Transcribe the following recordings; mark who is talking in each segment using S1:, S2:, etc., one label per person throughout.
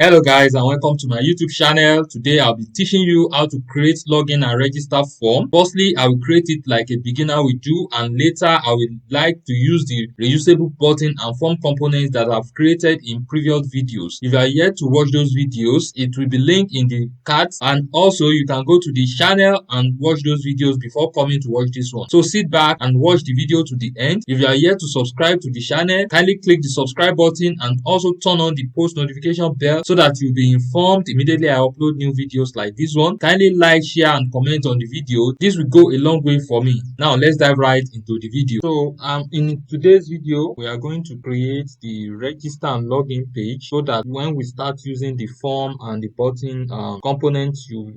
S1: Hello guys and welcome to my YouTube channel. Today I'll be teaching you how to create login and register form. Firstly, I will create it like a beginner will do, and later I will like to use the reusable button and form components that I've created in previous videos. If you are yet to watch those videos, it will be linked in the cards, and also you can go to the channel and watch those videos before coming to watch this one. So sit back and watch the video to the end. If you are yet to subscribe to the channel, kindly click the subscribe button and also turn on the post notification bell so that you'll be informed immediately I upload new videos like this one. Kindly like, share and comment on the video. This will go a long way for me. Now let's dive right into the video. So in today's video we are going to create the register and login page so that when we start using the form and the button components, you're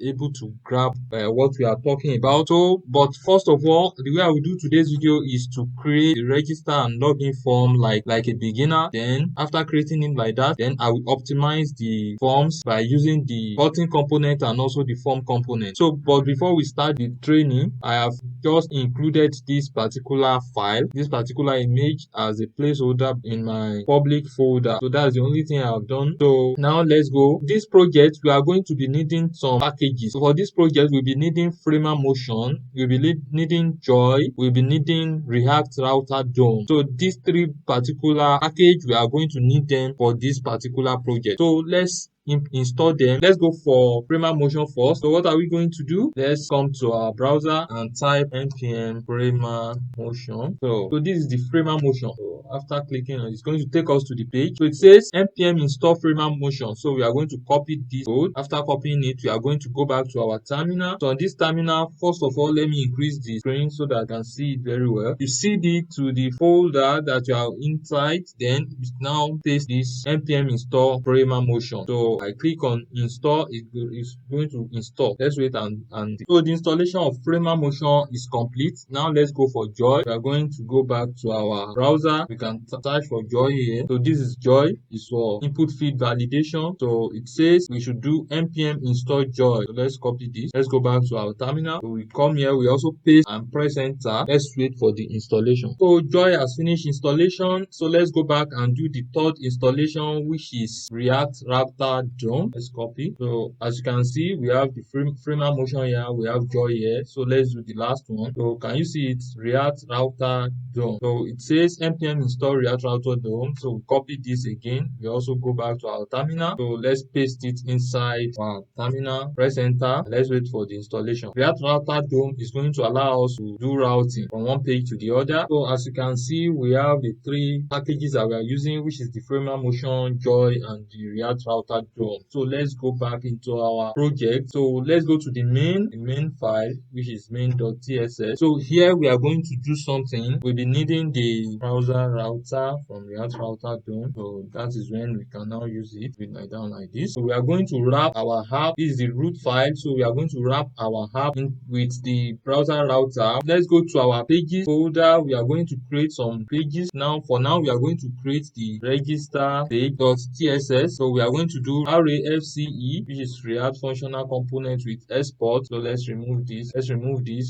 S1: able to grab what we are talking about. So but first of all, the way I will do today's video is to create the register and login form like a beginner. Then after creating it like that, then I will optimize the forms by using the button component and also the form component. So but before we start the training, I have just included this particular file, this particular image as a placeholder in my public folder. So that's the only thing I have done. So now let's go. This project we are going to be needing some packages. So for this project we'll be needing Framer Motion, we'll be needing Joy, we'll be needing React Router DOM. So these three particular package we are going to need them for this particular project. So let's install them. Let's go for Framer Motion first. So what are we going to do? Let's come to our browser and type npm Framer Motion. So this is the Framer Motion. So after clicking on it, it's going to take us to the page. So it says npm install Framer Motion. So we are going to copy this code. After copying it, we are going to go back to our terminal. So on this terminal, first of all, let me increase the screen so that I can see it very well. You cd to the folder that you are inside, then now paste this npm install Framer Motion. So I click on install, it's going to install. Let's wait and so the installation of Framer Motion is complete. Now let's go for Joy. We are going to go back to our browser. We can search for Joy here. So this is Joy. It's for input feed validation. So it says we should do npm install Joy. So let's copy this. Let's go back to our terminal. So we come here, we also paste and press enter. Let's wait for the installation. So Joy has finished installation. So let's go back and do the third installation, which is React Router DOM. Let's copy. So as you can see, we have the Framer Motion here, we have Joy here. So let's do the last one. So can you see it? React Router DOM. So it says npm install React Router DOM. So we copy this again. We also go back to our terminal. So let's paste it inside our terminal. Press enter. Let's wait for the installation. React Router DOM is going to allow us to do routing from one page to the other. So as you can see, we have the three packages that we are using, which is the Framer Motion, Joy, and the React Router DOM. So let's go back into our project. So let's go to the main file, which is main.tss. So here we are going to do something. We'll be needing the browser router from React Router DOM. So that is when we can now use it with like down like this. So we are going to wrap our app. This is the root file. So we are going to wrap our app in with the browser router. Let's go to our pages folder. We are going to create some pages. Now for now we are going to create the register page.tss. So we are going to do RAFCE, which is React Functional Component with export. So let's remove this.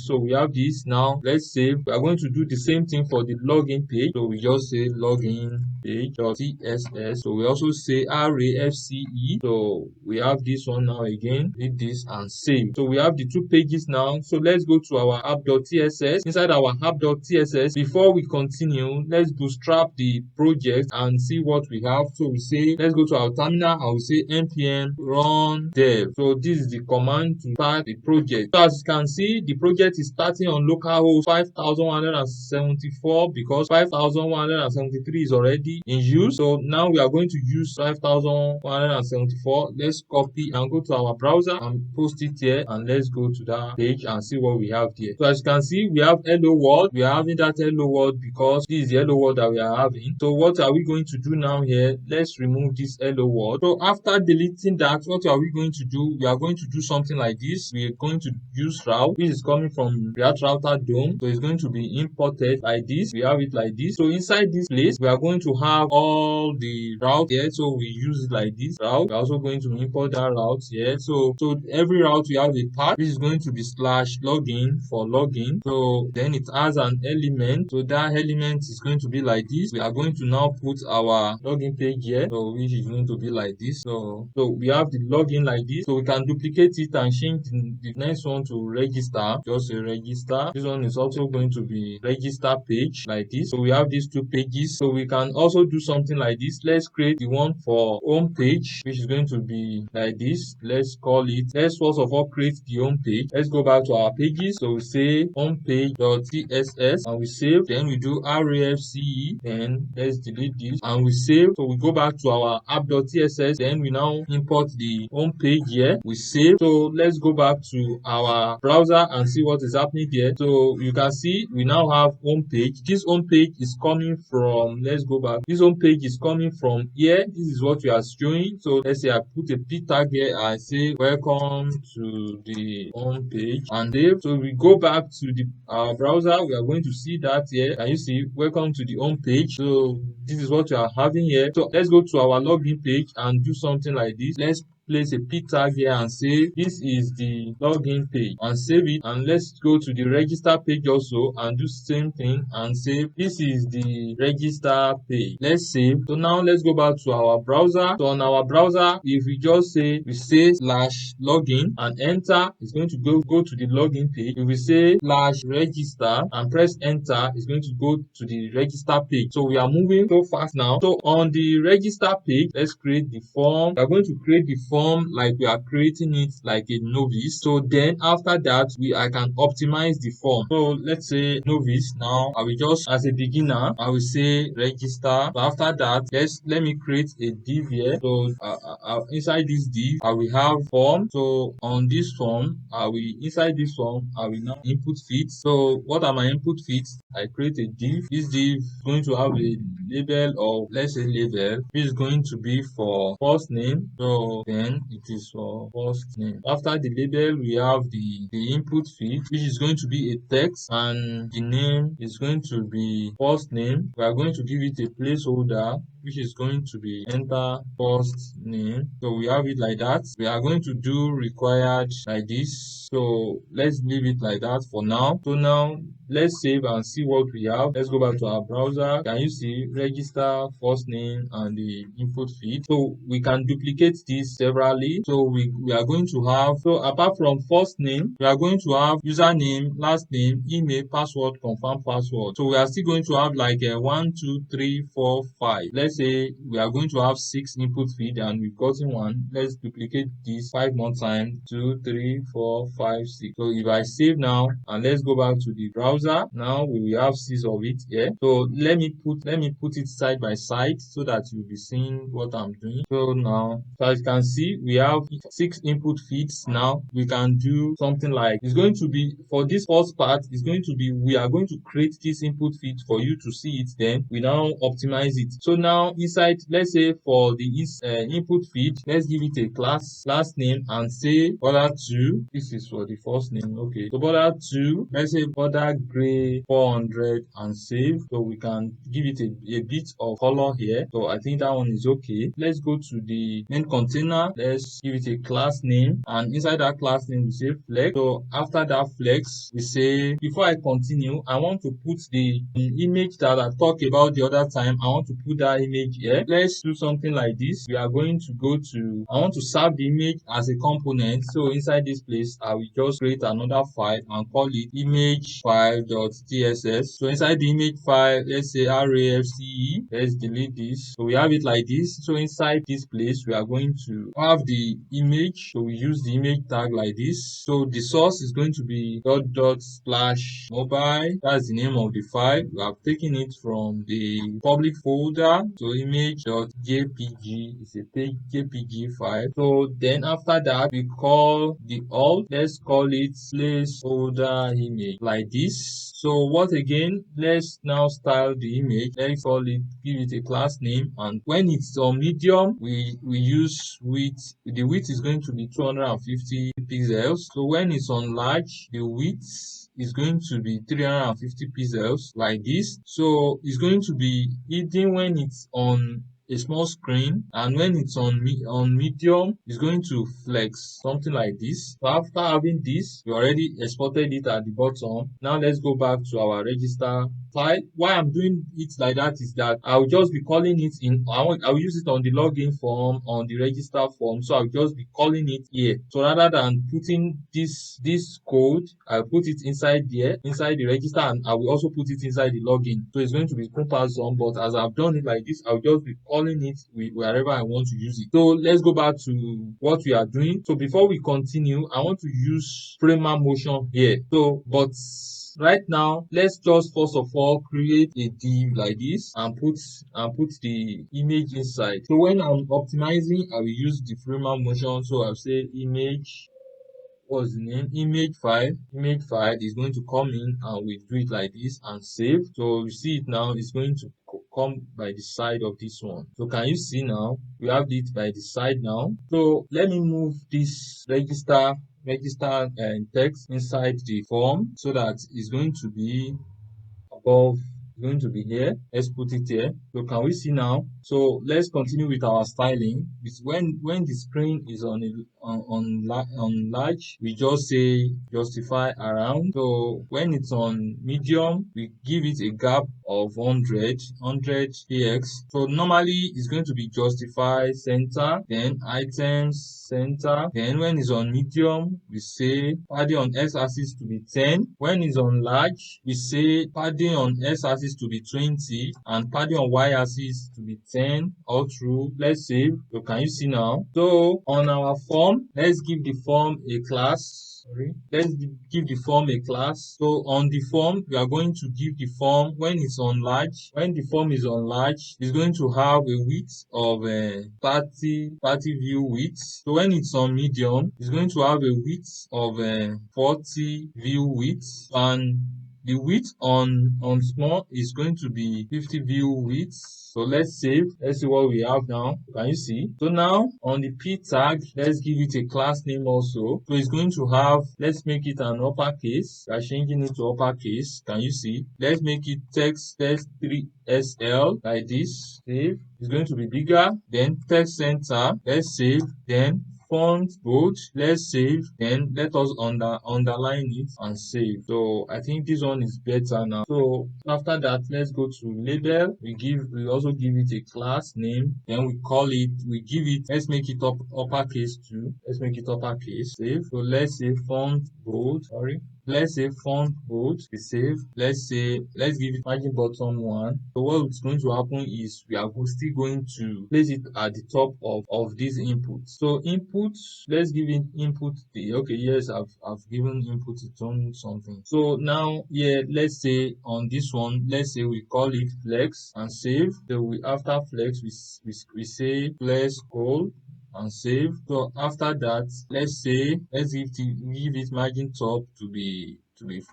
S1: So we have this. Now let's save. We are going to do the same thing for the login page. So we just say login page.tss. So we also say RAFCE. So we have this one now again. Hit this and save. So we have the two pages now. So let's go to our app.tss. Inside our app.tss, before we continue, let's bootstrap the project and see what we have. So we say, let's go to our terminal and we say npm run dev. So this is the command to start the project. So as you can see, the project is starting on localhost 5174 because 5173 is already in use. So now we are going to use 5174. Let's copy and go to our browser and post it here, and let's go to that page and see what we have there. So as you can see, we have hello world. We are having that hello world because this is the hello world that we are having. So what are we going to do now here? Let's remove this hello world. So after after deleting that, what are we going to do? We are going to do something like this. We are going to use route, which is coming from React Router DOM. So it's going to be imported like this. We have it like this. So inside this place, we are going to have all the route here. So we use it like this route. We're also going to import that route here. So every route we have a path, which is going to be /login for login. So then it has an element. So that element is going to be like this. We are going to now put our login page here. So which is going to be like this. So we have the login like this. So we can duplicate it and change the next one to register. Just a register. This one is also going to be register page like this. So we have these two pages. So we can also do something like this. Let's create the one for home page, which is going to be like this. Let's first of all create the home page. Let's go back to our pages. So we say homepage.css and we save. Then we do rafce. Then let's delete this and we save. So we go back to our app.css. Then we now import the home page here. We save. So let's go back to our browser and see what is happening there. So you can see we now have home page. This home page is coming from, let's go back. This home page is coming from here. This is what we are showing. So let's say I put a p tag here. I say welcome to the home page and save. So we go back to our browser. We are going to see that here. Can you see welcome to the home page? So this is what we are having here. So let's go to our login page and do something like this. Let's place a p tag here and say this is the login page and save it. And let's go to the register page also and do same thing and save. This is the register page. Let's save. So now let's go back to our browser. So on our browser, if we just say /login and enter, it's going to go to the login page. If we say /register and press enter, it's going to go to the register page. So we are moving so fast now. So on the register page, let's create the form. We are going to create the form like we are creating it like a novice. So then after that, I can optimize the form. So let's say novice. Now I will just, as a beginner, I will say register. So after that, let me create a div here. So inside this div, I will have form. So on this form, inside this form, I will now input fields. So what are my input fields? I create a div. This div is going to have a label, or let's say label, which is going to be for first name. So then it is for first name. After the label, we have the input field, which is going to be a text, and the name is going to be first name. We are going to give it a placeholder, which is going to be enter first name. So we have it like that. We are going to do required like this. So let's leave it like that for now. So now let's save and see what we have. Let's go back to our browser. Can you see register, first name, and the input field? So we can duplicate this severally. So we are going to have, so apart from first name, we are going to have username, last name, email, password, confirm password. So we are still going to have like 1, 2, 3, 4, 5. Let's say we are going to have 6 input field and we've gotten 1. Let's duplicate this 5 more times. 2, 3, 4, 5, 6. So if I save now and let's go back to the browser, now we will have 6 of it here. So let me put it side by side so that you'll be seeing what I'm doing. So now, so as you can see, we have 6 input feeds. Now we can do something like, it's going to be, for this first part, it's going to be, we are going to create this input feed for you to see it, then we now optimize it. So now inside, let's say for the input feed, let's give it a class, last name, and say border2. This is for the first name. Okay, so border2, let's say border gray 400 and save. So we can give it a bit of color here. So I think that one is okay. Let's go to the main container. Let's give it a class name, and inside that class name we say flex. So after that flex, we say, before I continue, I want to put the image that I talked about the other time. I want to put that image here. Let's do something like this. We are going to go to, I want to serve the image as a component. So inside this place, I will just create another file and call it image file.tss. So inside the image file, let's say rafce. Let's delete this. So we have it like this. So inside this place, we are going to have the image. So we use the image tag like this. So the source is going to be /mobile. That's the name of the file. We have taken it from the public folder. So image.jpg is a jpg file. So then after that, we call the alt, let's call it placeholder image like this. So what again, let's now style the image. Let's call it, give it a class name, and when it's on medium, we use width. The width is going to be 250 pixels. So when it's on large, the width is going to be 350 pixels like this. So it's going to be hidden when it's on a small screen, and when it's on medium, it's going to flex something like this. So after having this, we already exported it at the bottom. Now let's go back to our register file. Why I'm doing it like that is that I'll just be calling it in, I'll use it on the login form, on the register form. So I'll just be calling it here. So rather than putting this code, I'll put it inside there, inside the register, and I will also put it inside the login. So it's going to be comparison, but as I've done it like this, I'll just be calling it wherever I want to use it. So let's go back to what we are doing. So before we continue, I want to use Framer Motion here. So but right now, let's just first of all create a div like this and put the image inside. So when I'm optimizing, I will use the Framer Motion. So I'll say image, what's the name, image file is going to come in, and we do it like this and save. So you see it now, it's going to come by the side of this one. So can you see now, we have it by the side now. So let me move this register text inside the form so that it's going to be above, going to be here. Let's put it here. So can we see now? So let's continue with our styling. It's when the screen is on large, we just say justify around. So when it's on medium, we give it a gap of 100 px. So normally it's going to be justify center, then items center. Then when it's on medium, we say padding on x-axis to be 10. When it's on large, we say padding on x-axis to be 20 and padding on y-axis to be 10. All true. Let's save. So can you see now? So on our form, let's give the form a class. Let's give the form a class. So on the form, we are going to give the form when it's on large. When the form is on large, it's going to have a width of 30 view width. So when it's on medium, it's going to have a width of 40 view width, and the width on small is going to be 50 view width. So let's save. Let's see what we have now. Can you see? So now on the p tag, let's give it a class name also. So it's going to have, let's make it an uppercase. We are changing it to uppercase. Can you see? Let's make it text 3SL like this. Save. It's going to be bigger. Then text center. Let's save. Then font bold, let's save, then let us underline it and save. So I think this one is better now. So after that, let's go to label. We also give it a class name, then let's make it uppercase too. Let's make it uppercase. Save. So let's say font bold, let's say font bold, we save. Let's give it margin bottom 1. So what's going to happen is we are still going to place it at the top of this input. So input, let's give it input. Okay, yes, I've given input its own something. So now here, let's say on this one, let's say we call it flex and save. So after flex, we say flex call and save. So after that, let's give it margin top to be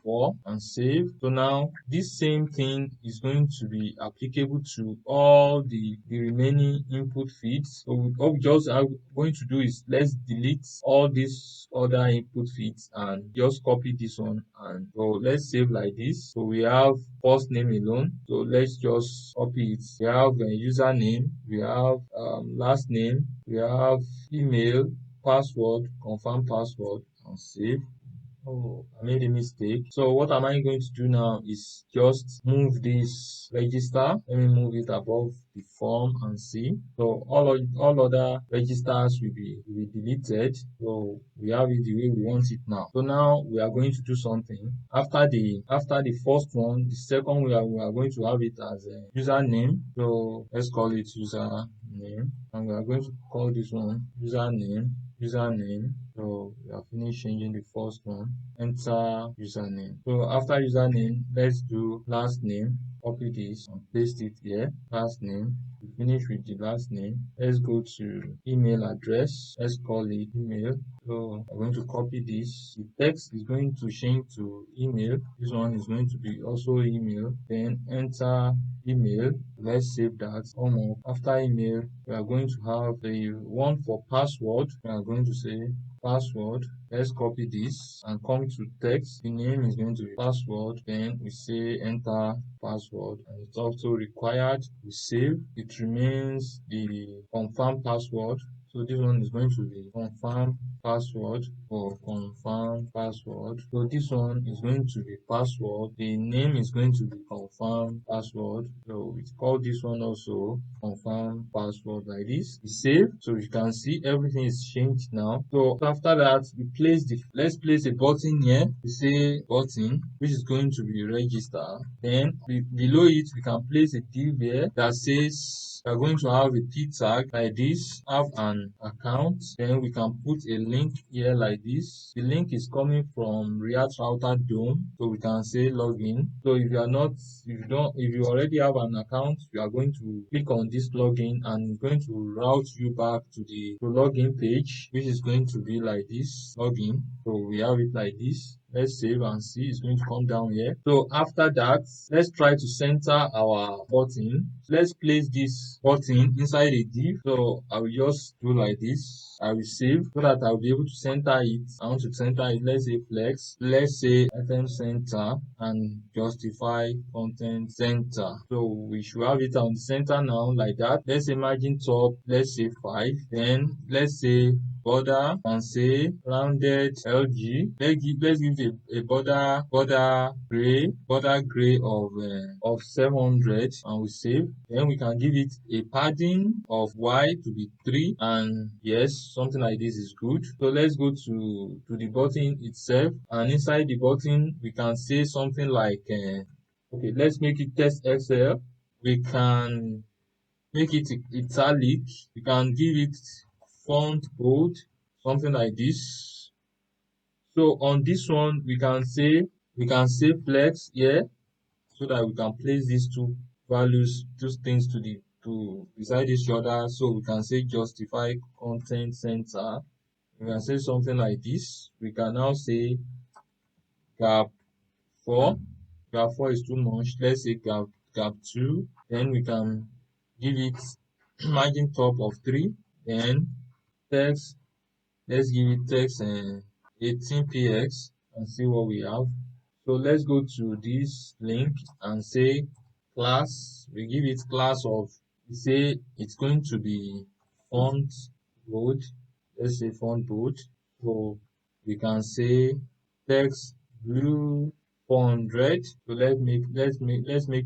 S1: 4 and save. So now this same thing is going to be applicable to all the remaining input feeds. So what we just are going to do is let's delete all these other input feeds and just copy this one, and so let's save like this. So we have first name alone, so let's just copy it. We have a username, we have last name, we have email, password, confirm password, and save. Oh, I made a mistake. So what am I going to do now is just move this register. Let me move it above the form and see. So all other registers will be deleted. So we have it the way we want it now. So now we are going to do something. After the first one, the second one we are going to have it as a username. So let's call it username, and we are going to call this one username. So we are finished changing the first one. Enter username. So after username, let's do last name. copy this and paste it here. Last name. We finish with the last name. Let's go to email address. Let's call it email. So I'm going to copy this. The text is going to change to email. This one is going to be also email. Then enter email. Let's save that. After email, we are going to have the one for password. We are going to say password. Let's copy this and come to text. The name is going to be password. Then we say enter password, and it's also required. We save. It remains the confirm password. So this one is going to be confirm password or confirm password. So this one is going to be password. The name is going to be confirm password. So we call this one also confirm password like this. We save. So you can see everything is changed now. So after that, let's place a button here. We say button, which is going to be register. Then below it, we can place a div here that says we are going to have a p tag like this, have an account. Then we can put a link here like this. The link is coming from React Router DOM, so we can say login. So if you already have an account, you are going to click on this login and it's going to route you back to the login page, which is going to be like this login. So we have it like this. Let's save and see. It's going to come down here. So after that, let's try to center our button. Let's place this button inside a div. So I will just do like this. I will save so that I'll be able to center it. I want to center it. Let's say flex. Let's say item center and justify content center. So we should have it on the center now like that. Let's say margin top. Let's say 5. Then let's say border and say rounded LG. Let's give a border gray of 700 and we save. Then we can give it a padding of Y to be 3, and yes, something like this is good. So let's go to the button itself, and inside the button we can say something like okay, let's make it test XL. We can make it italic. We can give it font bold, something like this. So on this one we can say flex here, so that we can place these two values, those things to beside each other. So we can say justify content center. We can say something like this. We can now say gap 4. Gap 4 is too much. Let's say gap 2. Then we can give it margin top of 3. Then text, let's give it text 18px and see what we have. So let's go to this link and say class. We give it class of, we say it's going to be font bold. Let's say font bold. So we can say text blue 400. So let's make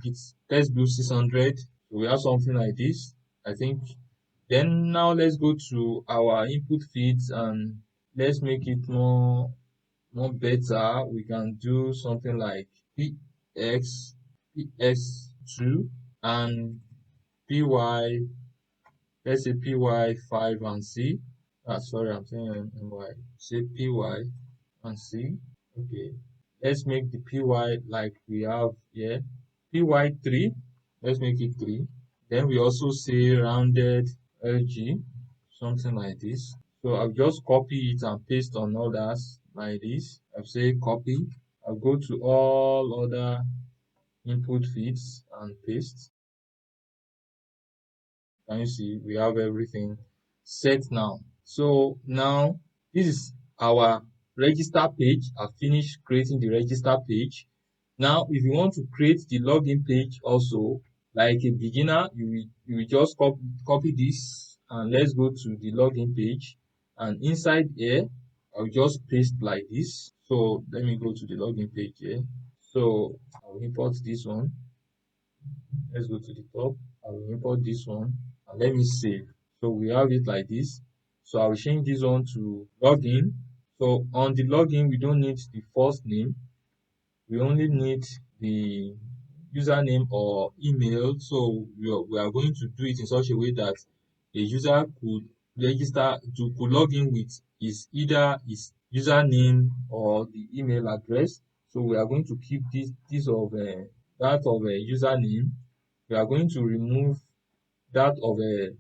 S1: it text blue 600. So we have something like this, I think. Then now let's go to our input feeds and let's make it more better. We can do something like px2 and py, let's say py5 and c. Sorry, I'm saying my, say py and c. Okay, let's make the py like we have here, py3. Let's make it 3. Then we also say rounded LG, something like this. So I'll just copy it and paste on others like this. I'll say copy. I'll go to all other input feeds and paste. Can you see we have everything set now? So now this is our register page. I've finished creating the register page. Now if you want to create the login page also, like a beginner, you will just copy this and let's go to the login page, and inside here I'll just paste like this. So let me go to the login page here. So I'll import this one. Let's go to the top. I will import this one and let me save. So we have it like this. So I will change this one to login. So on the login, we don't need the first name. We only need the username or email. So we are going to do it in such a way that a user could could log in with either his username or the email address. So we are going to keep this of that of a username. We are going to remove that of a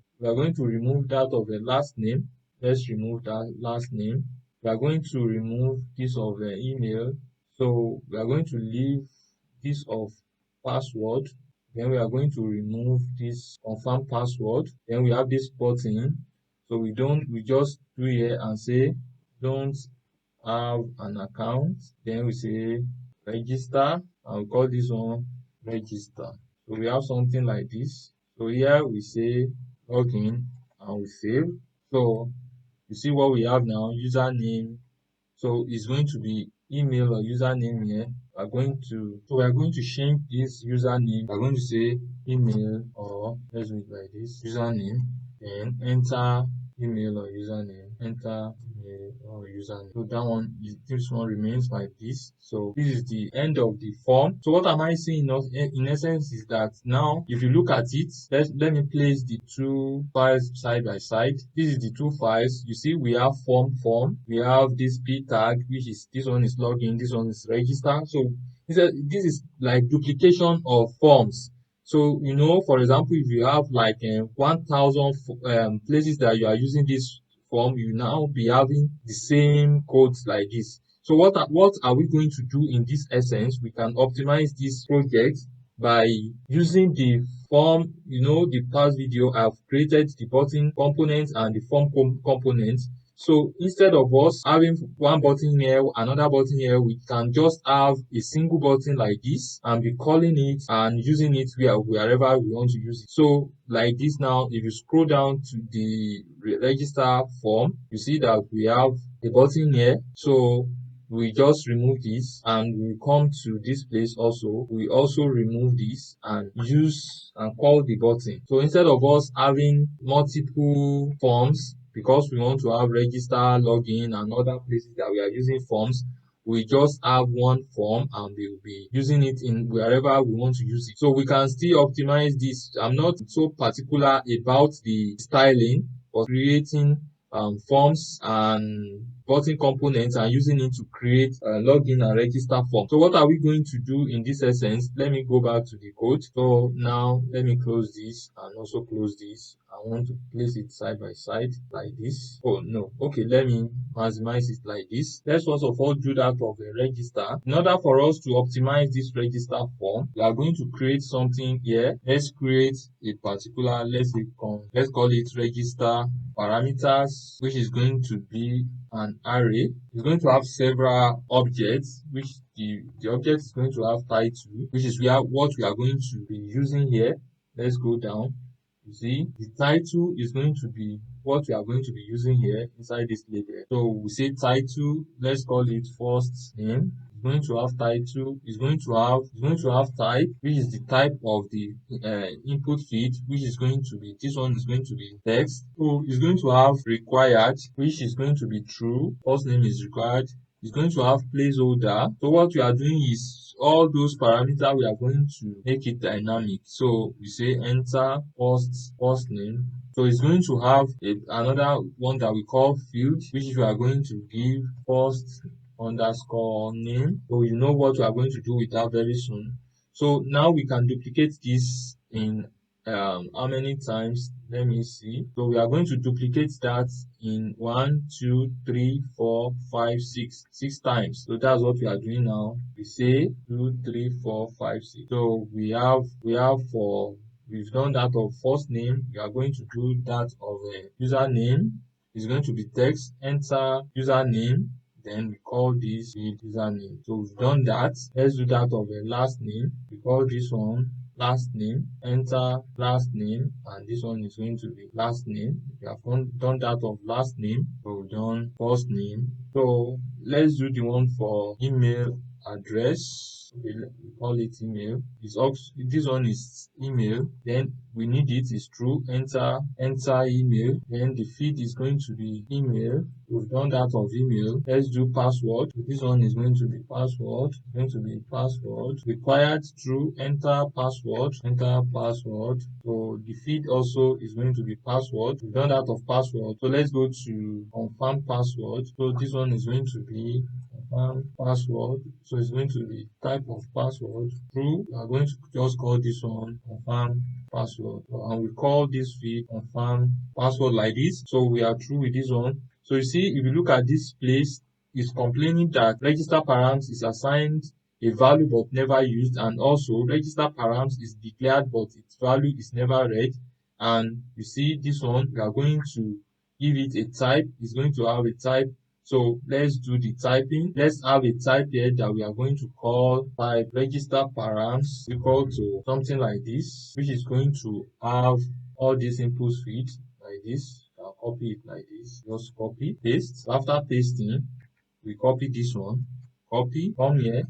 S1: last name. Let's remove that last name. We are going to remove this of email. So we are going to leave this of password. Then we are going to remove this confirm password. Then we have this button. So we just do here and say don't have an account. Then we say register, and we call this one register. So we have something like this. So here we say login and we save. So you see what we have now, username. So it's going to be email or username here. We are going to change this username. We are going to say email, or let's make it like this, username, then enter email or username, enter email or username. So that one this one remains like this. So this is the end of the form. So what am I saying in essence is that now if you look at it, let me place the two files side by side. This is the two files. You see we have form, we have this p tag, which is this one is login, this one is register. So this is like duplication of forms. So, for example, if you have like 1,000 places that you are using this form, you now be having the same codes like this. So what are we going to do in this essence? We can optimize this project by using the form, the past video I've created the button components and the form components. So instead of us having one button here, another button here, we can just have a single button like this and be calling it and using it wherever we want to use it. So like this now, if you scroll down to the register form, you see that we have a button here. So we just remove this and we come to this place also. We also remove this and use and call the button. So instead of us having multiple forms, because we want to have register, login, and other places that we are using forms, we just have one form and we will be using it in wherever we want to use it. So we can still optimize this. I'm not so particular about the styling, but creating forms and button components and using it to create a login and register form. So what are we going to do in this essence? Let me go back to the code. So now let me close this and also close this. I want to place it side by side like this. Oh no, okay, let me maximize it like this. Let's first of all do that of a register. In order for us to optimize this register form, we are going to create something here. Let's create a particular, let's call it register parameters, which is going to be an array. It's going to have several objects, which the object is going to have title, which is what we are going to be using here. Let's go down. You see, the title is going to be what we are going to be using here inside this label. So we say title, let's call it first name. It's going to have title, it's going to have type, which is the type of the input feed, which is going to be, this one is going to be text. So it's going to have required, which is going to be true. First name is required. It's going to have placeholder. So what we are doing is all those parameters we are going to make it dynamic. So we say enter first name. So it's going to have another one that we call field, which we are going to give first underscore name. So you know what we are going to do with that very soon. So now we can duplicate this in how many times? Let me see. So we are going to duplicate that in 1, 2, 3, 4, 5, 6 times. So that's what we are doing now. We say 2, 3, 4, 5, 6. So we've done that of first name. We are going to do that of a username. It's going to be text, enter username, then we call this username. So we've done that. Let's do that of a last name. We call this one last name, enter last name, and this one is going to be last name. We have done that of last name, so we've done first name. So let's do the one for email address. We call it email. This one is email. Then we need it is true. Enter email. Then the feed is going to be email. We've done that of email. Let's do password. This one is going to be password. Required true. Enter password. So the feed also is going to be password. We've done that of password. So let's go to confirm password. So this one is going to be confirm password. So it's going to be type of password true. We are going to just call this one confirm password, and we call this field confirm password like this. So we are through with this one. So you see, if you look at this place, it's complaining that register params is assigned a value but never used, and also register params is declared but its value is never read. And you see this one, we are going to give it a type. It's going to have a type. So let's do the typing. Let's have a type here that we are going to call type register params equal to something like this, which is going to have all these input fields like this. I'll copy it like this. Just copy, paste. After pasting, we copy this one, copy, come here,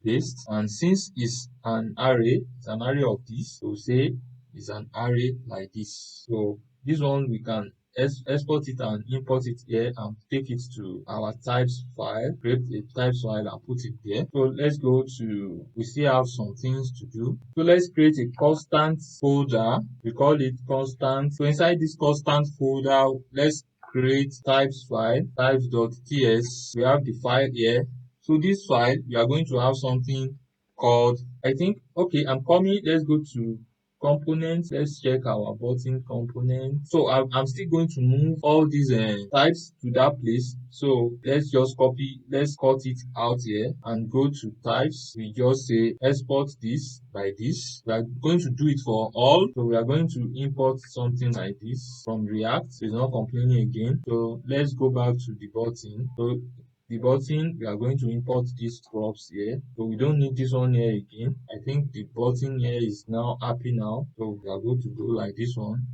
S1: paste, and since it's an array, of this, so say it's an array like this. So this one we can export it and import it here and take it to our types file, create a types file and put it there. So let's go to, we still have some things to do. So let's create a constant folder. We call it constant. So inside this constant folder, let's create types file, types.ts. We have the file here. So this file, we are going to have something called, I think, okay, I'm coming, let's go to components. Let's check our button component. So I'm still going to move all these types to that place. So let's just copy, let's cut it out here and go to types. We just say export this by this. We are going to do it for all. So we are going to import something like this from React. So it's not complaining again. So let's go back to the button. So the button, we are going to import these props here. So we don't need this one here again. I think the button here is now happy now. So we are going to go like this one.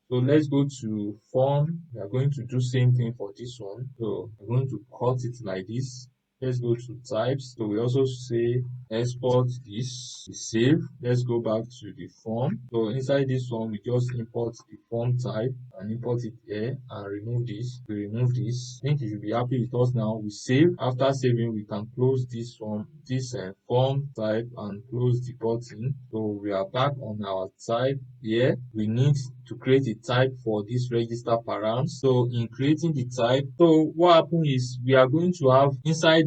S1: So let's go to form. We are going to do same thing for this one. So we're going to cut it like this. Let's go to types. So we also say export this, we save. Let's go back to the form. So inside this one, we just import the form type and import it here and remove this. We remove this. I think you should be happy with us now. We save. After saving, we can close this one, this form type, and close the button. So we are back on our type here. We need to create a type for this register params. So in creating the type, so what happens is we are going to have inside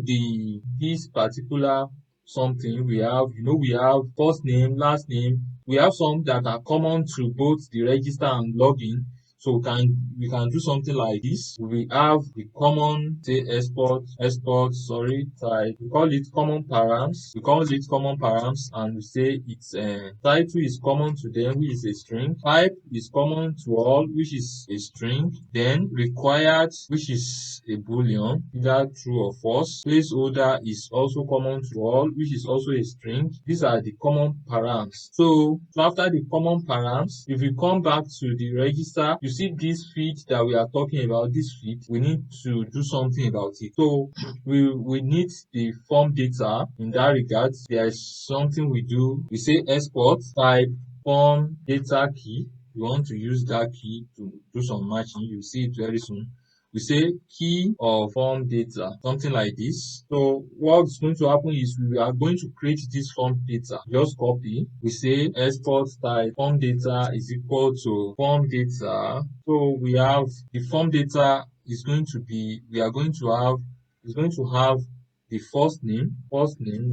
S1: this particular something, we have, we have first name, last name. We have some that are common to both the register and login. So we can do something like this. We have the common, say export type. We call it common params. We call it common params, and we say its title is common to them, which is a string. Type is common to all, which is a string. Then required, which is a boolean, either true or false. Placeholder is also common to all, which is also a string. These are the common params. So after the common params, if we come back to the register, you see this field that we are talking about, this field, we need to do something about it. So we need the form data. In that regard, there is something we do. We say export type form data key. We want to use that key to do some matching. You'll see it very soon. We say key of form data, something like this. So what's going to happen is we are going to create this form data. Just copy. We say export type form data is equal to form data. So we have the form data is going to be, we are going to have, is going to have the first name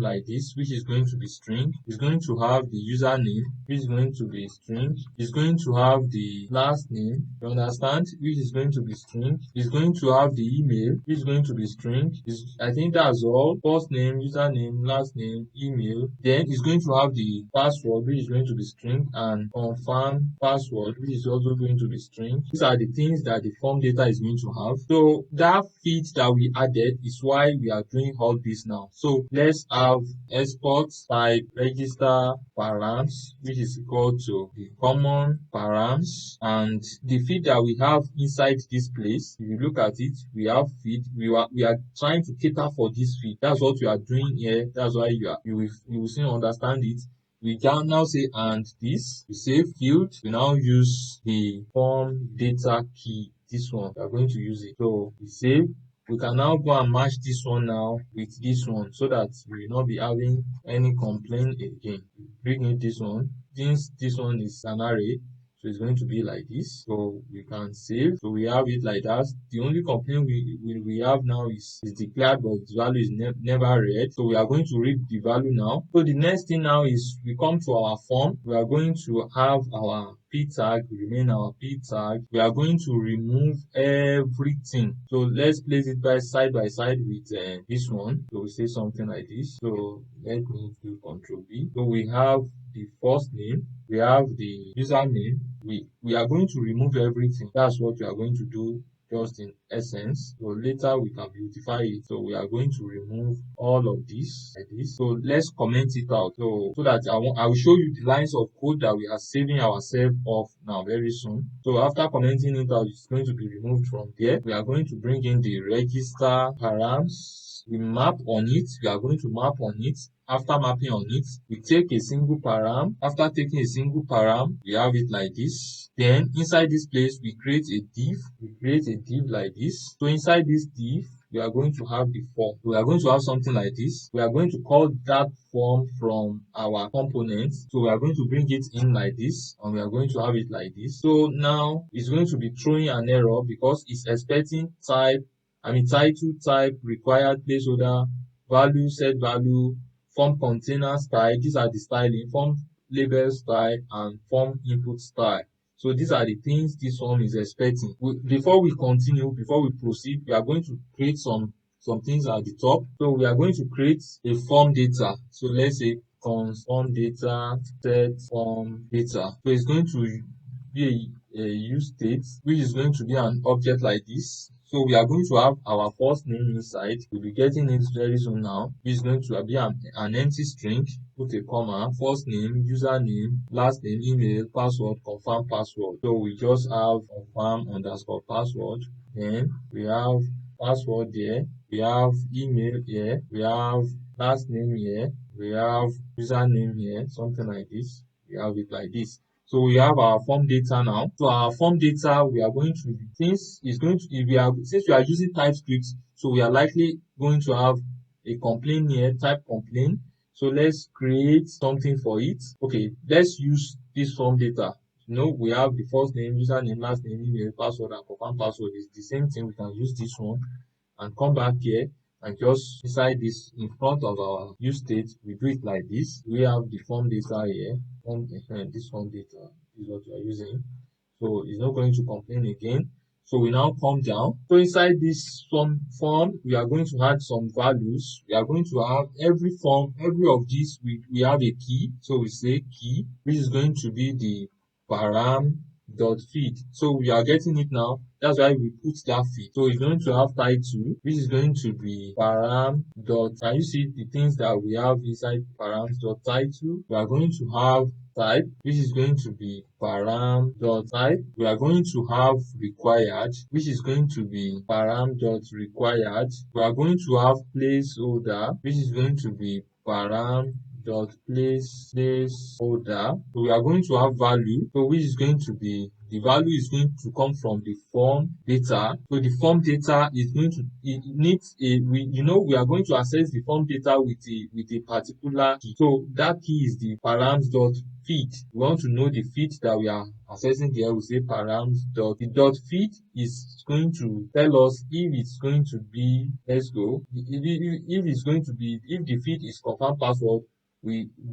S1: like this, which is going to be string. It's going to have the username, which is going to be string. It's going to have the last name, you understand, which is going to be string. It's going to have the email, which is going to be string. I think that's all. First name, username, last name, email. Then it's going to have the password, which is going to be string, and confirm password, which is also going to be string. These are the things that the form data is going to have. So that feed that we added is why we are doing all this now. So let's have export type register params, which is equal to the common params, and the feed that we have inside this place. If you look at it, we have feed. We are trying to cater for this feed. That's what we are doing here. That's why you will soon understand it. We can now say and this. We say field. We now use the form data key. This one, we are going to use it. So we save. We can now go and match this one now with this one so that we will not be having any complaint again. Bring in this one. Since this one is an array, So it's going to be like this. So we can save. So we have it like that. The only complaint we have now is declared, but its value is never read. So we are going to read the value now. So the next thing now is we come to our form. We are going to have our p tag, remain our p tag. We are going to remove everything. So let's place it by side with this one. So we say something like this. So let me do Control V. So we have the first name, we have the username. We are going to remove everything. That's what we are going to do just in essence. So later we can beautify it. So we are going to remove all of this like this. So let's comment it out. So that I will show you the lines of code that we are saving ourselves off now very soon. So after commenting it out, it's going to be removed from there. We are going to bring in the register params. We map on it. We are going to map on it. After mapping on it, we take a single param. After taking a single param, we have it like this. Then inside this place, we create a div. We create a div like this. So inside this div, we are going to have the form. We are going to have something like this. We are going to call that form from our components. So we are going to bring it in like this, and we are going to have it like this. So now it's going to be throwing an error because it's expecting title, type, required placeholder, value, set value, form container style. These are the styling, form label style, and form input style. So these are the things this form is expecting. Before we continue, before we proceed, we are going to create some things at the top. So we are going to create a form data. So let's say const form data, set form data. So it's going to be a use state, which is going to be an object like this. So we are going to have our first name inside. We'll be getting it very soon now. Which is going to be an empty string. Put a comma, first name, username, last name, email, password, confirm password. So we just have confirm underscore password. Then we have password there. We have email here. We have last name here. We have username here. Something like this. We have it like this. So we have our form data now. So our form data, we are going to, since we are using TypeScript, so we are likely going to have a complaint here, type complaint. So let's create something for it. Okay, let's use this form data. We have the first name, username, last name, email, password, and confirm password. It's the same thing. We can use this one and come back here and just inside this, in front of our use state, we do it like this. We have the form data here. This form data is what we are using. So it's not going to complain again. So we now come down. So inside this form, we are going to add some values. We are going to have every of these, we have a key. So we say key, which is going to be the param.feed. So we are getting it now. That's why we put that feed. So it's going to have title, which is going to be param. Can you see the things that we have inside params.title? We are going to have type, which is going to be param.type. We are going to have required, which is going to be param.required. We are going to have placeholder, which is going to be param.placeholder. So we are going to have value, so which is going to be, the value is going to come from the form data. So the form data is going to, we are going to access the form data with a particular key. So that key is the params.feed. We want to know the feed that we are accessing here. We say params.feed is going to tell us if it's going to be, let's go, if the feed is confirm password,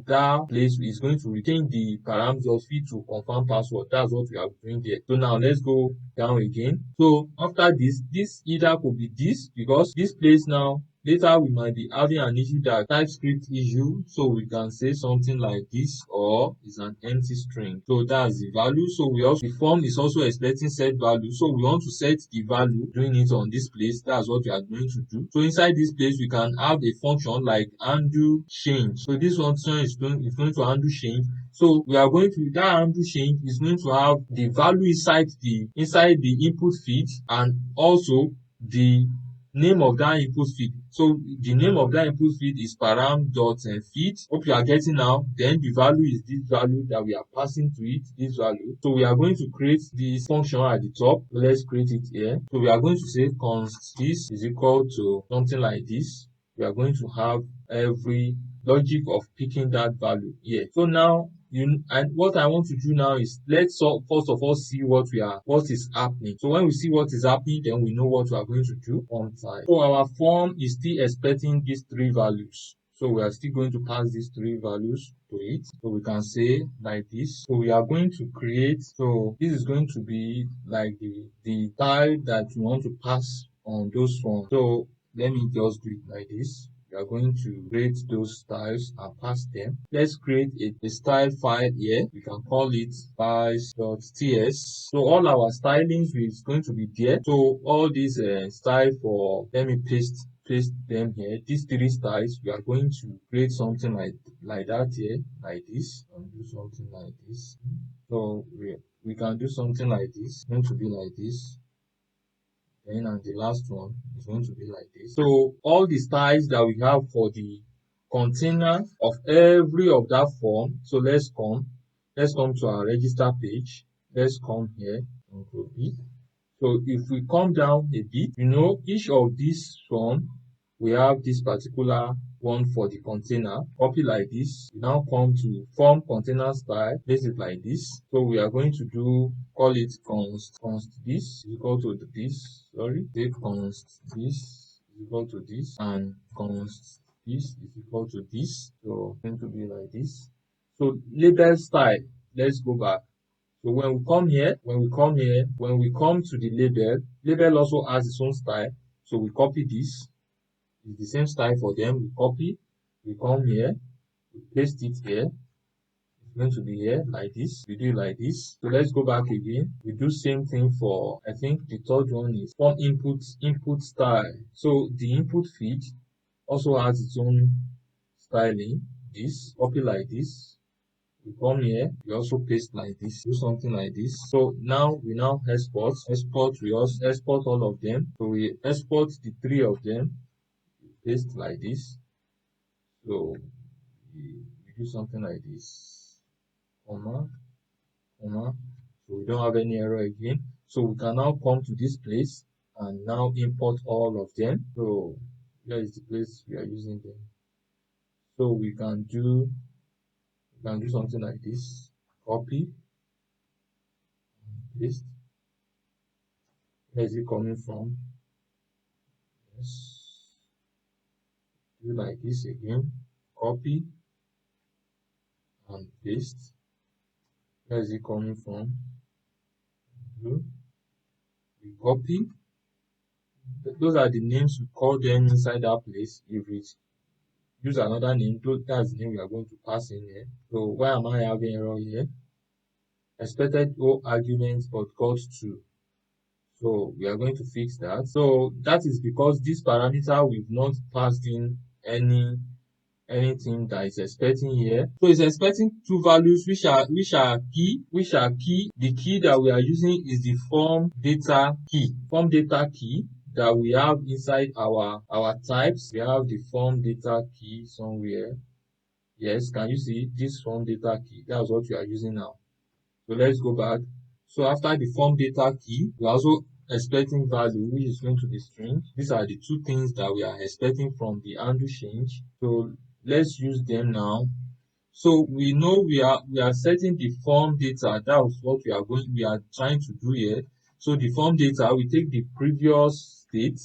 S1: that place is going to retain the params.feed to confirm password. That's what we are doing there. So now let's go down again. So after this either could be this, because this place now, later we might be having an issue, that TypeScript issue. So we can say something like this, or is an empty string. So that's the value. So the form is also expecting set value. So we want to set the value, doing it on this place. That's what we are going to do. So inside this place, we can have a function like undo change. So this function is going to undo change. So we are going to, that undo change is going to have the value inside the input feed, and also the name of that input feed. So the name of that input feed is param.feed. Hope you are getting now. Then the value is this value that we are passing to it, this value. So we are going to create this function at the top. So let's create it here. So we are going to say const this is equal to something like this. We are going to have every logic of picking that value here. So now and what I want to do now is let's first of all see what is happening. So when we see what is happening, then we know what we are going to do on time. So our form is still expecting these three values. So we are still going to pass these three values to it. So we can say like this. So we are going to create, so this is going to be like the style that we want to pass on those forms. So let me just do it like this. We are going to create those styles and pass them. Let's create a style file here. We can call it styles.ts. So all our stylings is going to be there. So all these style for, let me paste them here. These three styles, we are going to create something like that here, like this, and do something like this. So we can do something like this. It's going to be like this. Then and the last one is going to be like this. So all the styles that we have for the container of every of that form. So let's come to our register page. Let's come here and go bit. So if we come down a bit, each of these form, we have this particular one for the container. Copy like this. We now come to form container style. Place it like this. So we are going to call it const this is equal to this. Sorry, say const this is equal to this, and const this is equal to this. So it's going to be like this. So label style. Let's go back. So when we come to the label also has its own style. So we copy this. It's the same style for them. We copy, we come here, we paste it here. It's going to be here like this. We do it like this. So let's go back again. We do same thing for, I think the third one is form input style. So the input feed also has its own styling. This, copy like this. We come here, we also paste like this, do something like this. So now we export, we also export all of them. So we export the three of them, paste like this. So we do something like this, comma. So we don't have any error again. So we can now come to this place and now import all of them. So here is the place we are using them. So we can do something like this, copy, paste. Where is it coming from? Yes. Do like this again, copy and paste. Where is it coming from? We copy. Those are the names we call them inside that place. If we use another name, that's the name we are going to pass in here. So why am I having error here? Expected O arguments but got 2. So we are going to fix that. So that is because this parameter we've not passed in anything that is expecting here. So it's expecting two values which are key. The key that we are using is the form data key. Form data key that we have inside our types. We have the form data key somewhere. Yes, can you see this form data key? That's what we are using now. So let's go back. So after the form data key, we are also expecting value, which is going to be string. These are the two things that we are expecting from the undo change. So let's use them now. So we know we are setting the form data. That's what we are trying to do here. So the form data, we take the previous state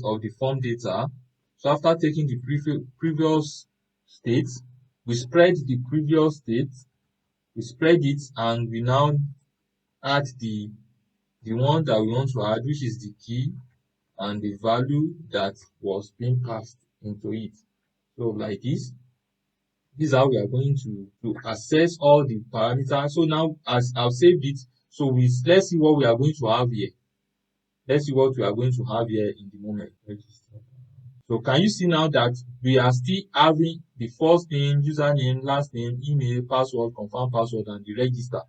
S1: of the form data. So after taking the previous state, we spread the previous state. We spread it and we now add the one that we want to add, which is the key and the value that was being passed into it. So like this is how we are going to access all the parameters. So now as I've saved it, so let's see what we are going to have here. Let's see what we are going to have here in the moment. So can you see now that we are still having the first name, username, last name, email, password, confirm password, and the register.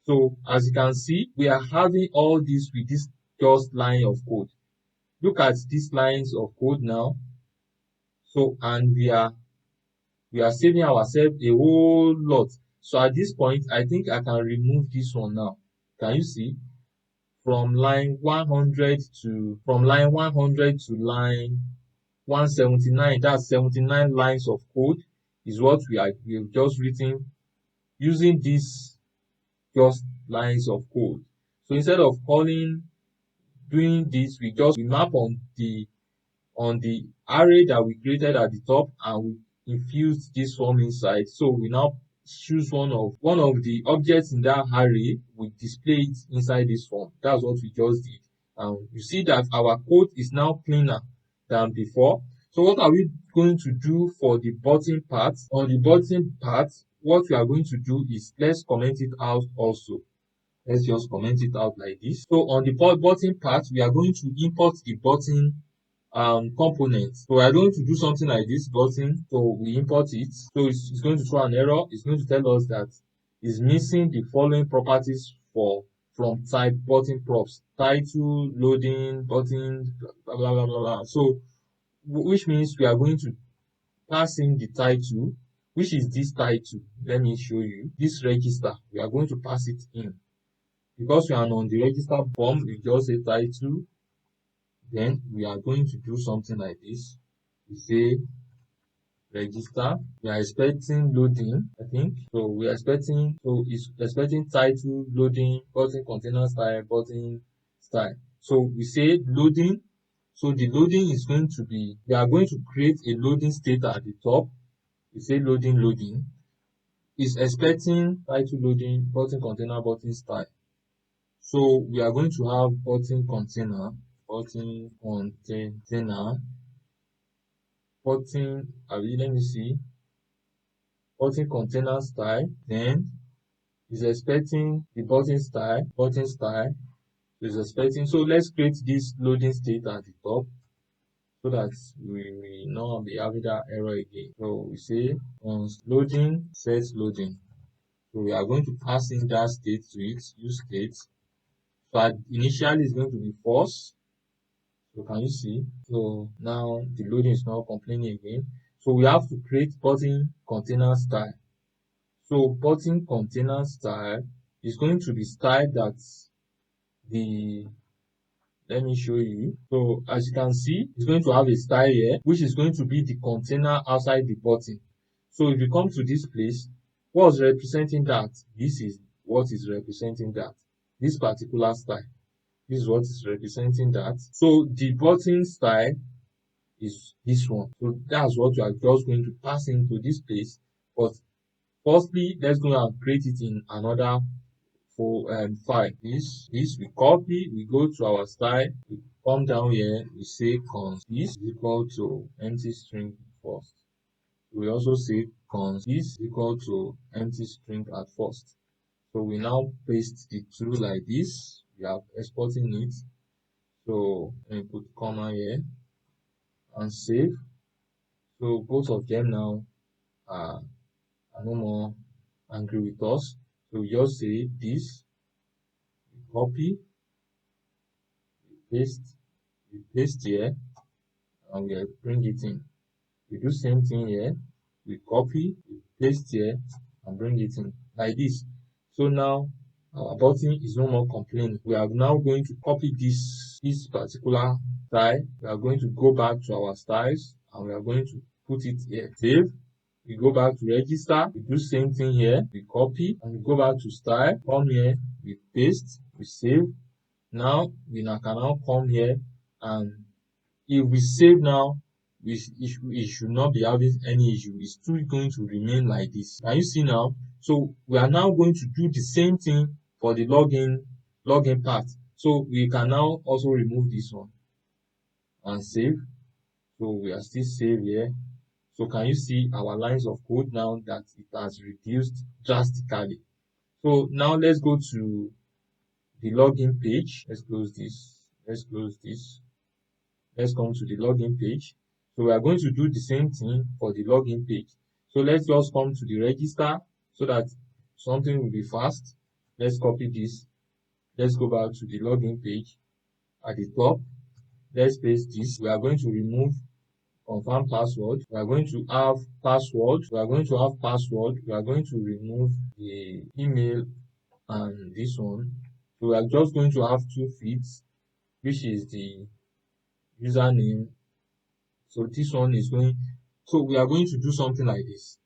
S1: So as you can see, we are having all this with this just line of code. Look at these lines of code now. So and we are saving ourselves a whole lot. So at this point, I think I can remove this one now. Can you see? From line 100 to line 179, that's 79 lines of code is what we have just written using these just lines of code. So instead of doing this, we map on the array that we created at the top, and we infused this form inside. So we now choose one of the objects in that array, we display it inside this form. That's what we just did. And you see that our code is now cleaner than before. So what are we going to do for the button part? On the button part, what we are going to do is, let's comment it out also. Let's just comment it out like this. So on the button part, we are going to import the button component. So we are going to do something like this button. So we import it. So it's going to throw an error. It's going to tell us that it's missing the following properties from type button props: title, loading, button, blah blah blah blah blah. So which means we are going to pass in the title, which is this title. Let me show you this register. We are going to pass it in. Because we are on the register form, we just say title. Then we are going to do something like this. We say register. We are expecting loading, I think. So we are expecting, so it's expecting title, loading, button container style, button style. So we say loading. So the loading is going to be, we are going to create a loading state at the top. We say loading. It's expecting title loading, button container, button style. So we are going to have button container, let me see, button container style, then is expecting the button style is expecting. So let's create this loading state at the top so that we not be having that error again. So we say once loading, set loading. So we are going to pass in that state to it, use state. So initially it's going to be false. So can you see? So now the loading is not complaining again. So we have to create button container style. So button container style is going to be style that let me show you. So as you can see, it's going to have a style here, which is going to be the container outside the button. So if you come to this place, what's representing that? This is what is representing that. This particular style. This is what is representing that. So the button style is this one. So that's what you are just going to pass into this place. But firstly, let's go and create it in another file. This we copy, we go to our style, we come down here, we say const this is equal to empty string first. We also say const this is equal to empty string at first. So we now paste the two like this. We are exporting it. So let me put comma here and save. So both of them now are no more angry with us. So we just say this, we copy, we paste here, and we bring it in. We do same thing here. We copy, we paste here, and bring it in like this. So now our button is no more complaining. We are now going to copy this particular style. We are going to go back to our styles, and we are going to put it here. Save. We go back to register. We do same thing here. We copy and we go back to style. Come here. We paste. We save. Now we can now come here, and if we save now, it should not be having any issue. It's still going to remain like this. Can you see now? So we are now going to do the same thing for the login part. So we can now also remove this one and save. So we are still saved here. So can you see our lines of code now that it has reduced drastically? So now let's go to the login page. Let's close this. Let's come to the login page. So we are going to do the same thing for the login page. So let's just come to the register so that something will be fast. Let's copy this. Let's go back to the login page at the top. Let's paste this. We are going to remove confirm password. We are going to have password. We are going to remove the email and this one. So we are just going to have two fields, which is the username. So this one is going, so we are going to do something like this.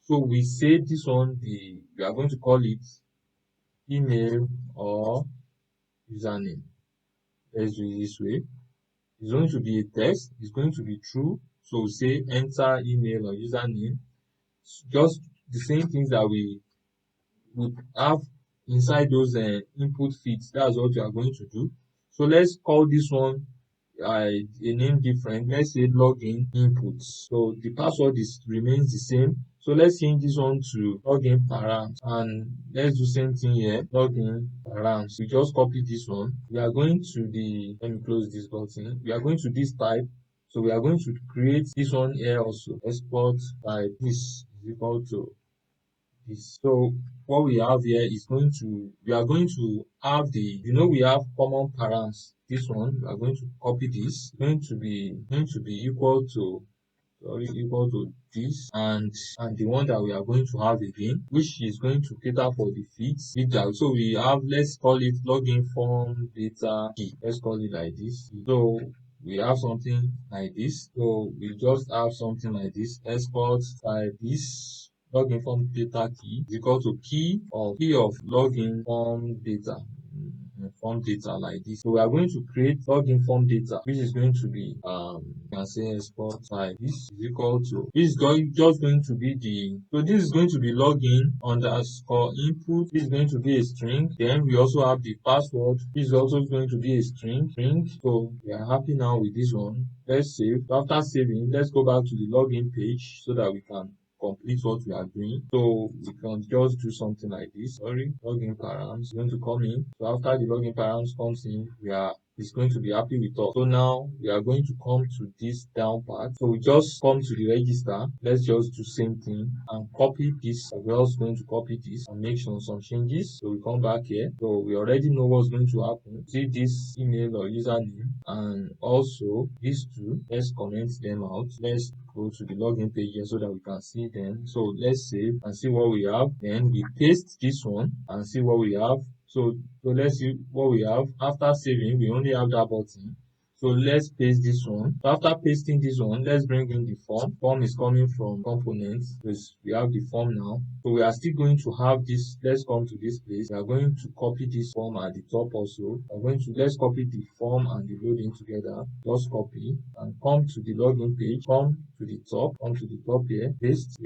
S1: So we say this one, we are going to call it email or username. Let's do it this way. It's going to be a text, it's going to be true. So we say enter email or username. Just the same things that we would have inside those input fields. That's what we are going to do. So let's call this one a name different. Let's say login input. So the password remains the same. So let's change this one to login params, and let's do same thing here, login params. We just copy this one. We are going to let me close this button. We are going to this type. So we are going to create this one here also. Export by this is equal to this. So what we have here is we are going to have we have common params. This one, we are going to copy this. It's going to be equal to this, and the one that we are going to have again, which is going to cater for the feeds. So we have, let's call it login form data key. Let's call it like this. So we have something like this. So we just have something like this. Export by this login form data key is equal to key of login form data. Form data like this. So we are going to create login form data, which is going to be you can say export by this is equal to just going to be this is going to be login underscore input. This is going to be a string. Then we also have the password. This is also going to be a string. So we are happy now with this one. Let's save. After saving, let's go back to the login page so that we can complete what we are doing. So we can just do something like this. Sorry, login params is going to come in. So after the login params comes in, it's going to be happy with us. So now we are going to come to this down part. So we just come to the register. Let's just do same thing and copy this. We're also going to copy this and make some changes. So we come back here. So we already know what's going to happen. See this email or username, and also these two. Let's comment them out. Let's go to the login page here so that we can see them. So let's save and see what we have. Then we paste this one and see what we have. So let's see what we have. After saving, we only have that button. So let's paste this one. So after pasting this one, let's bring in the form. Form is coming from components because we have the form now. So we are still going to have this. Let's come to this place. We are going to copy this form at the top also. Let's copy the form and the loading together. Just copy and come to the login page. Come to the top here. Paste.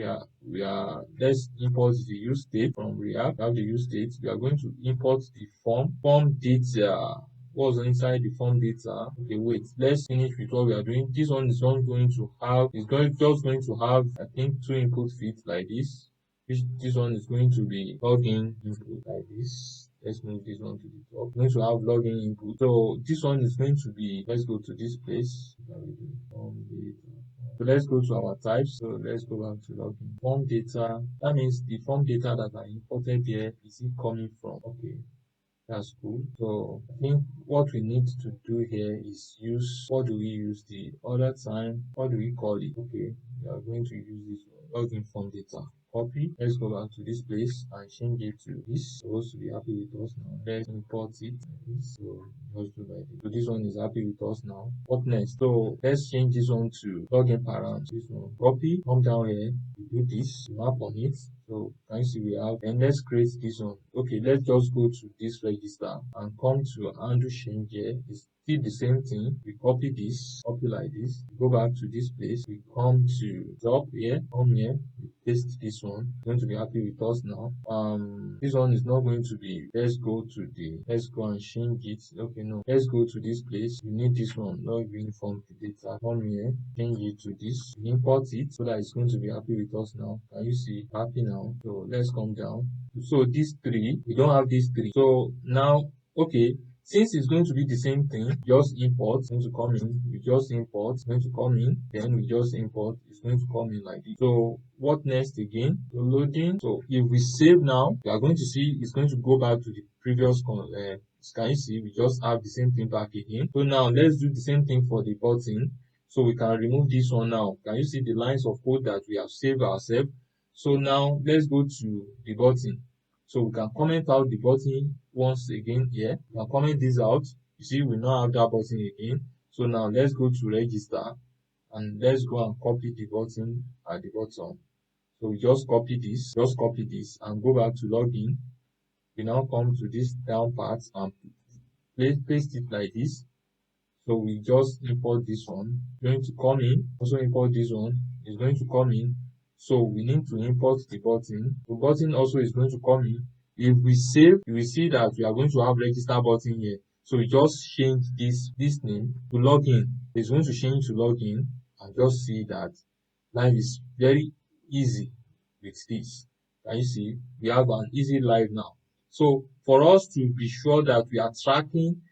S1: Let's import the use state from React. We have the use state. We are going to import the form data. What's inside the form data. Okay, wait, let's finish with what we are doing. This one is not going to have, just going to have, I think, two input fields like this. This one is going to be login input like this. Let's move this one to the top. We're going to have login input. So this one is going to be, let's go to this place. So let's go to our types. So let's go back to login. Form data. That means the form data that I imported here, is it coming from? Okay. That's cool. So I think what we need to do here is what do we use the other time? What do we call it? Okay, we are going to use this login form data. Copy. Let's go back to this place and change it to this. Supposed to be happy with us now. Let's import it. So just do like this. So this one is happy with us now. What next? So let's change this one to login params. This one. Copy. Come down here. Do this. Map on it. So can you see we have, and let's create this one. Okay, let's just go to this register and come to undo change here. It's still the same thing. We copy like this, go back to this place, we come to top here, come here, we paste this one. It's going to be happy with us now. This one is not going to be, let's go and change it. Okay, no, let's go to this place. We need this one, login form data. Come here, change it to this, import it so that it's going to be happy with us now. Can you see happy now? So let's come down. So these three, we don't have these three. So now, okay, since it's going to be the same thing, just import, it's going to come in, we just import, it's going to come in, then we just import, it's going to come in like this. So what next again? So loading. So if we save now, we are going to see it's going to go back to the previous can you see we just have the same thing back again. So now let's do the same thing for the button. So we can remove this one now. Can you see the lines of code that we have saved ourselves? So now let's go to the button. So we can comment out the button once again here. We can comment this out. You see, we now have that button again. So now let's go to register and let's go and copy the button at the bottom. So we just copy this and go back to login. We now come to this down part and paste it like this. So we just import this one. Going to come in, also import this one. It's going to come in. So we need to import the button. The button also is going to come in. If we save, you will see that we are going to have register button here. So we just change this name to login. It's going to change to login and just see that life is very easy with this. Can you see? We have an easy life now. So for us to be sure that we are tracking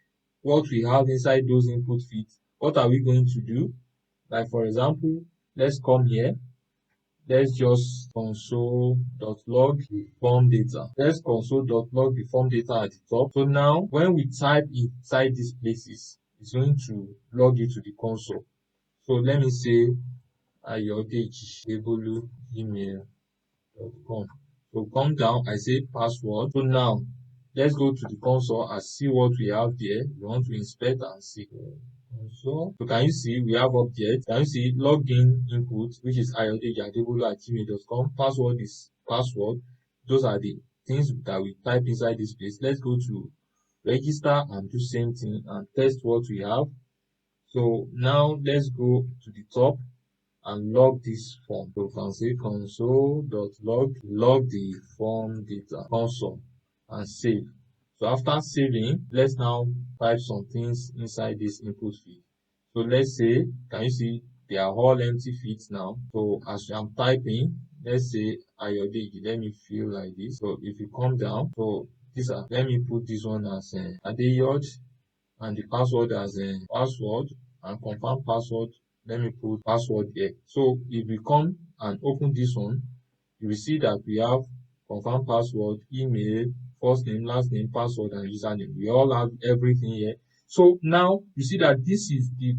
S1: what we have inside those input fields, what are we going to do? Like for example, let's come here. Let's just console.log the form data. Let's console.log the form data at the top. So now when we type inside these places, it's going to log it to the console. So let me say ayodeji@email.com. So come down, I say password. So now let's go to the console and see what we have there. We want to inspect and see. So can you see we have up there? Can you see login input, which is ayodeji@gmail.com. Password is password. Those are the things that we type inside this place. Let's go to register and do same thing and test what we have. So now let's go to the top and log this form. So we can say console.log the form data console and save. So after saving, let's now type some things inside this input field. So let's say, can you see they are all empty fields now? So as I'm typing, let's say Ayodeji, let me fill like this. So if you come down, so these are, let me put this one as Adeyod and the password as password and confirm password. Let me put password here. So if we come and open this one, you will see that we have confirm password, email, first name, last name, password, and username. We all have everything here. So now you see that this is the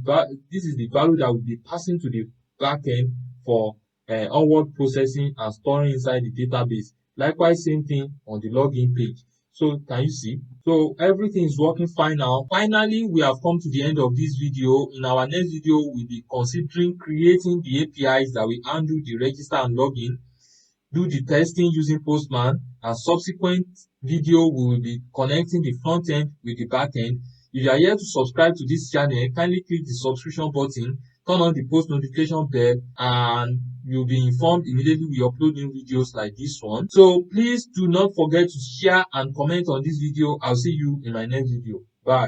S1: value that will be passing to the backend for onward processing and storing inside the database. Likewise, same thing on the login page. So can you see? So everything is working fine now. Finally, we have come to the end of this video. In our next video, we'll be considering creating the APIs that will handle the register and login, do the testing using Postman, and subsequent video we will be connecting the front end with the back end. If you are here to subscribe to this channel, kindly click the subscription button, turn on the post notification bell, and you'll be informed immediately we upload new videos like this one. So please do not forget to share and comment on this video. I'll see you in my next video.